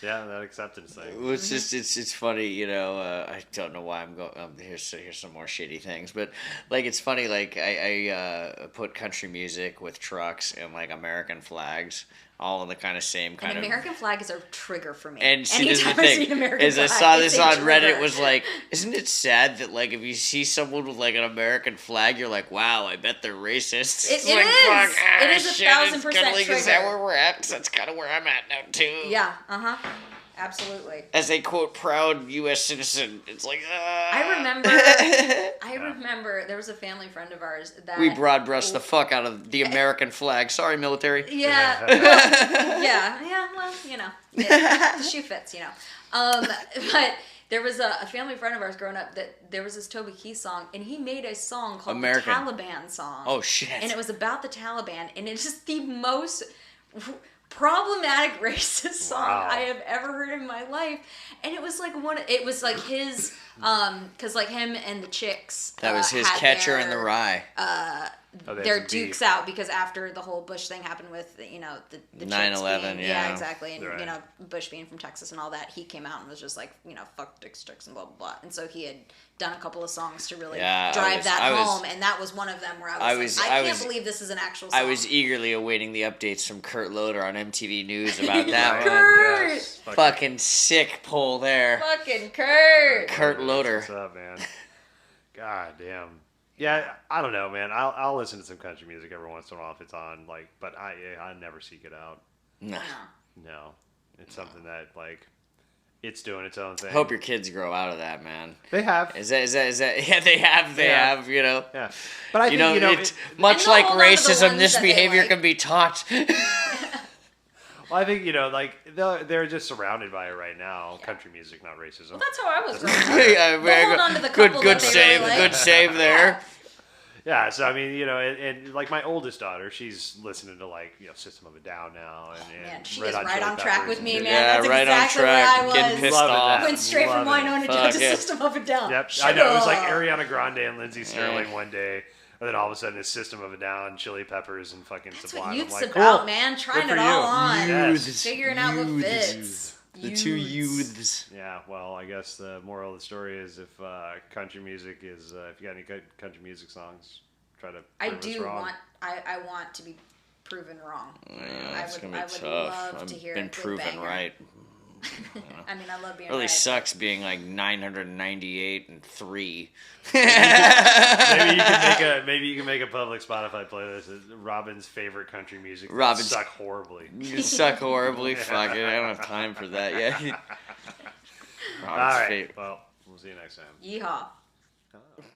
that acceptance thing. Well, it's just it's funny, I don't know why I'm going. Here's some more shitty things, but it's funny. I put country music with trucks and American flags, all in the kind of same kind An of. American flag is a trigger for me. And see, this is the Anytime I see thing. an American Is I flag, saw this it's a on Reddit. trigger. It was like, isn't it sad that if you see someone with an American flag, you're like, wow, I bet they're racist. It is. Fuck, It is 1,000% Is that trigger. where we're at? 'Cause that's kind of where I'm at now too. Yeah. Absolutely. As a quote proud U.S. citizen, it's like. I remember there was a family friend of ours that We broad brush the fuck out of the American flag. Sorry, military. Yeah. Well, the shoe fits, But there was a family friend of ours growing up that there was this Toby Keith song, and he made a song called American. the Taliban song. Oh shit! And it was about the Taliban, and it's just the most problematic racist song I have ever heard in my life. And it was his because him and the Chicks That was his had Catcher in the Rye. their dukes out because after the whole Bush thing happened with the 9/11, yeah, exactly, and right. Bush being from Texas and all that, he came out and was just like fuck dicks, chicks, and blah blah blah. And so he had done a couple of songs to really drive that home, and that was one of them where I can't believe this is an actual song. I was eagerly awaiting the updates from Kurt Loder on MTV News about that Kurt! one. Yes. Fucking sick pull there. Fucking Kurt. Kurt Loder. What's up, man? God damn. Yeah, I don't know, man. I'll listen to some country music every once in a while if it's on, but I never seek it out. No. It's something that it's doing its own thing. Hope your kids grow out of that, man. They have. Is that? Yeah, they have. Yeah. But I think it's much like hold on to the racism. ones This that they behavior like. can be taught. Well, I think they're just surrounded by it right now. Yeah. Country music, not racism. Well, that's how I was growing up. Yeah, Hold on to the couple good that they save. really like. Good save there. Yeah, so I mean, and my oldest daughter, she's listening to System of a Down now, and Man, she Red is Hot right Chili on track Peppers with and me, shit. man. Yeah, That's right exactly on track. where I was. Getting pissed Loving off. that. Went straight from Loving it. Winona Fuck to yeah. System of a Down. Yep, Shut I know. It was like up. Ariana Grande and Lindsey Sterling one day, and then all of a sudden it's System of a Down, Chili Peppers, and fucking That's Sublime. what youth's I'm like, about, cool. man. Trying Good it for all you. on. Yes. Figuring out what fits. The two youths. Yeah, well, I guess the moral of the story is if country music is, if you got any good country music songs, try to prove us wrong. I want to be proven wrong. Yeah, it's gonna be I would tough. love to hear I've been a good proven banger. right. I mean, I love being Really right. sucks being 998 and 3. Maybe you can make a public Spotify playlist. Robin's favorite country music. Robin's- Suck horribly. You suck horribly. Fuck it. I don't have time for that yet. All right. Well, we'll see you next time. Yeehaw.